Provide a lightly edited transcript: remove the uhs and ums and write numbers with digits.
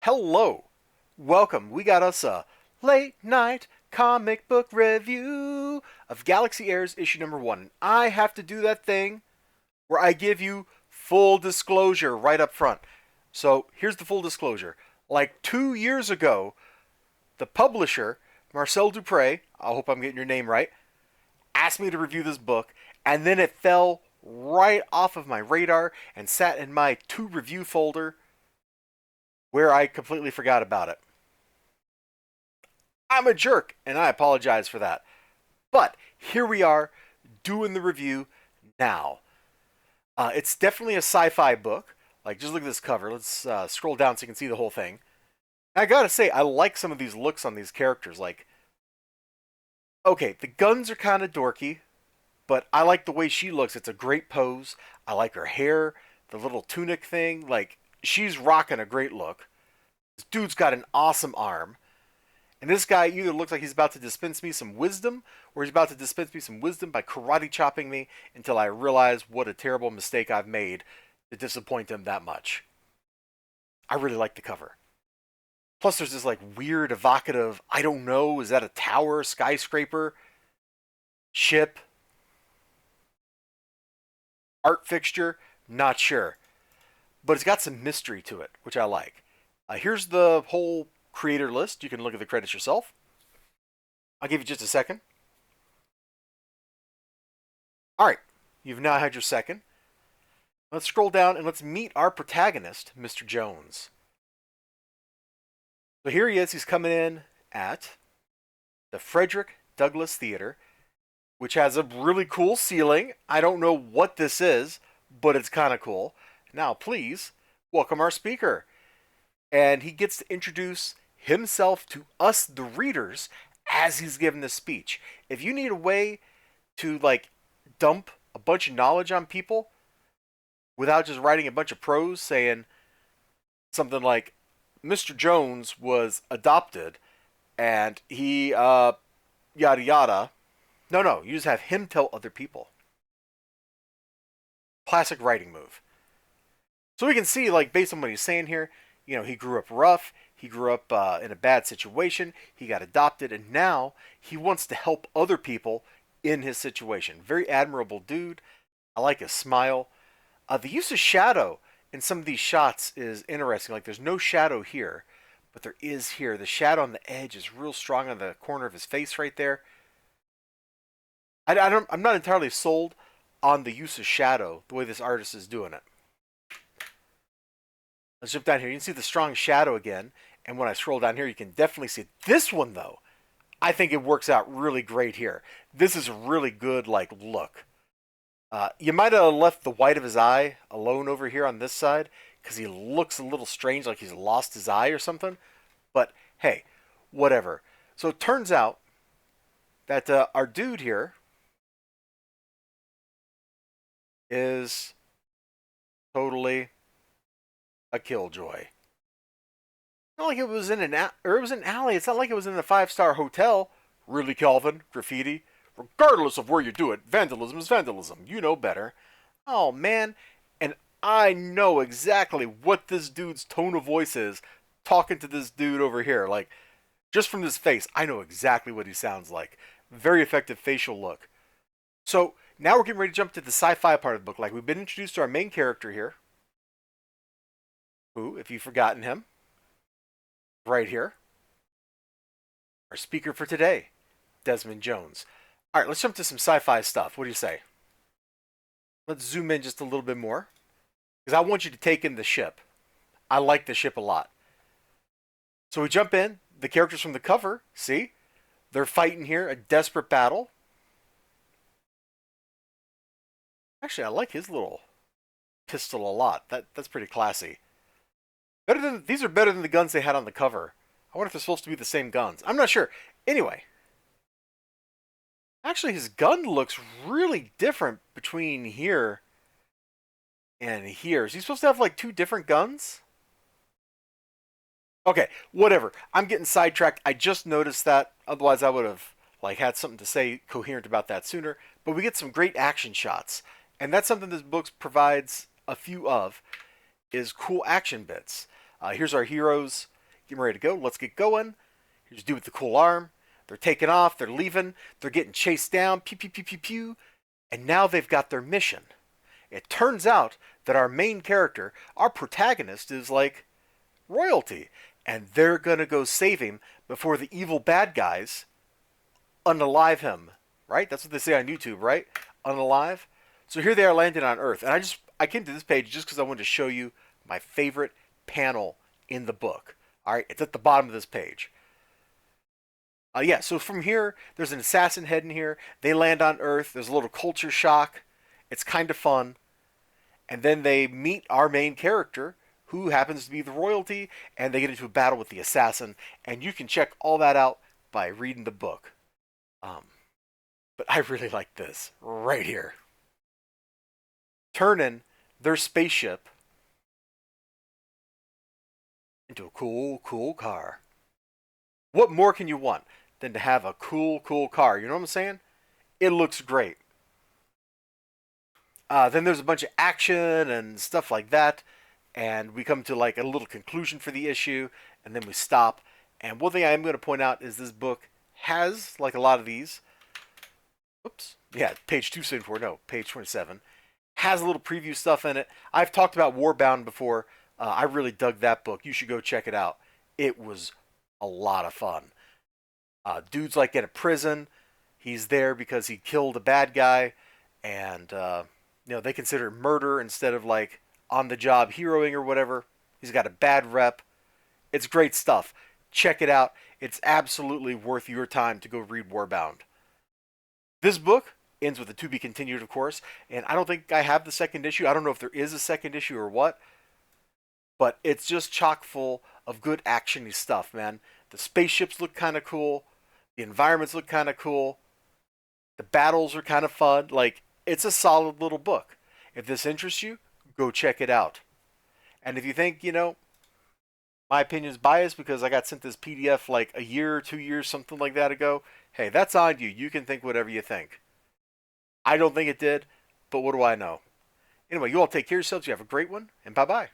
Hello, welcome. We got us a late night comic book review of Galaxy Heirs issue number 1. And I have to do that thing where I give you full disclosure right up front. So here's the full disclosure. Like 2 years ago, the publisher, Marcel Dupré, I hope I'm getting your name right, asked me to review this book, and then it fell right off of my radar and sat in my to review folder where I completely forgot about it. I'm a jerk, and I apologize for that. But here we are doing the review now. It's definitely a sci-fi book. Like, just look at this cover. Let's scroll down so you can see the whole thing. I gotta say, I like some of these looks on these characters. Like, okay, the guns are kind of dorky, but I like the way she looks. It's a great pose. I like her hair, the little tunic thing. Like, she's rocking a great look. This dude's got an awesome arm. And this guy either looks like he's about to dispense me some wisdom, or he's about to dispense me some wisdom by karate chopping me until I realize what a terrible mistake I've made to disappoint him that much. I really like the cover. Plus, there's this like weird, evocative, I don't know, is that a tower, skyscraper, ship, art fixture? Not sure. But it's got some mystery to it, which I like. Here's the whole creator list. You can look at the credits yourself. I'll give you just a second. All right, you've now had your second. Let's scroll down and let's meet our protagonist, Mr. Jones. So here he is. He's coming in at the Frederick Douglass Theater, which has a really cool ceiling. I don't know what this is, but it's kind of cool. Now, please welcome our speaker. And he gets to introduce himself to us, the readers, as he's giving the speech. If you need a way to like dump a bunch of knowledge on people without just writing a bunch of prose saying something like Mr. Jones was adopted and he yada yada. No, you just have him tell other people. Classic writing move. So we can see, like, based on what he's saying here, you know, he grew up rough. He grew up in a bad situation. He got adopted, and now he wants to help other people in his situation. Very admirable dude. I like his smile. The use of shadow in some of these shots is interesting. Like, there's no shadow here, but there is here. The shadow on the edge is real strong on the corner of his face right there. I'm not entirely sold on the use of shadow, the way this artist is doing it. Let's jump down here. You can see the strong shadow again. And when I scroll down here, you can definitely see it. This one, though, I think it works out really great here. This is a really good, like, look. You might have left the white of his eye alone over here on this side because he looks a little strange, like he's lost his eye or something. But, hey, whatever. So it turns out that our dude here is totally a killjoy. Not like it was in an or it was an alley. It's not like it was in a 5-star hotel. Really, Calvin? Graffiti? Regardless of where you do it, vandalism is vandalism. You know better. Oh man, and I know exactly what this dude's tone of voice is talking to this dude over here. Like, just from his face, I know exactly what he sounds like. Very effective facial look. So now we're getting ready to jump to the sci-fi part of the book. Like, we've been introduced to our main character here, who, if you've forgotten him, right here, our speaker for today, Desmond Jones. All right, let's jump to some sci-fi stuff. What do you say? Let's zoom in just a little bit more, because I want you to take in the ship. I like the ship a lot. So we jump in. The characters from the cover, see? They're fighting here, a desperate battle. Actually, I like his little pistol a lot. That's pretty classy. These are better than the guns they had on the cover. I wonder if they're supposed to be the same guns. I'm not sure. Anyway. Actually, his gun looks really different between here and here. Is he supposed to have like 2 different guns? Okay, whatever. I'm getting sidetracked. I just noticed that. Otherwise, I would have like had something to say coherent about that sooner. But we get some great action shots. And that's something this book provides a few of, is cool action bits. Here's our heroes getting ready to go. Let's get going. Here's a dude with the cool arm. They're taking off. They're leaving. They're getting chased down. Pew, pew, pew, pew, pew. And now they've got their mission. It turns out that our main character, our protagonist, is like royalty. And they're going to go save him before the evil bad guys unalive him. Right? That's what they say on YouTube, right? Unalive. So here they are landing on Earth. And I came to this page just because I wanted to show you my favorite panel in the book. All right? It's at the bottom of this page. Yeah, so from here, there's an assassin head in here. They land on Earth. There's a little culture shock. It's kind of fun. And then they meet our main character, who happens to be the royalty, and they get into a battle with the assassin. And you can check all that out by reading the book. But I really like this right here. Turning their spaceship into a cool, cool car. What more can you want than to have a cool, cool car? You know what I'm saying? It looks great. Then there's a bunch of action and stuff like that. And we come to like a little conclusion for the issue. And then we stop. And one thing I am going to point out is this book has, like a lot of these, oops, yeah, page 274, no, page 27, has a little preview stuff in it. I've talked about Warbound before. I really dug that book. You should go check it out. It was a lot of fun. Dude's like in a prison. He's there because he killed a bad guy, and they consider it murder instead of like on-the-job heroing or whatever. He's got a bad rep. It's great stuff. Check it out. It's absolutely worth your time to go read Warbound. This book ends with a to be continued, of course, and I don't think I have the second issue. I don't know if there is a second issue or what, but it's just chock full of good action-y stuff, man. The spaceships look kind of cool. The environments look kind of cool. The battles are kind of fun. Like, it's a solid little book. If this interests you, go check it out. And if you think, my opinion is biased because I got sent this PDF like a year or 2 years, something like that ago, hey, that's on you. You can think whatever you think. I don't think it did, but what do I know? Anyway, you all take care of yourselves. You have a great one, and bye-bye.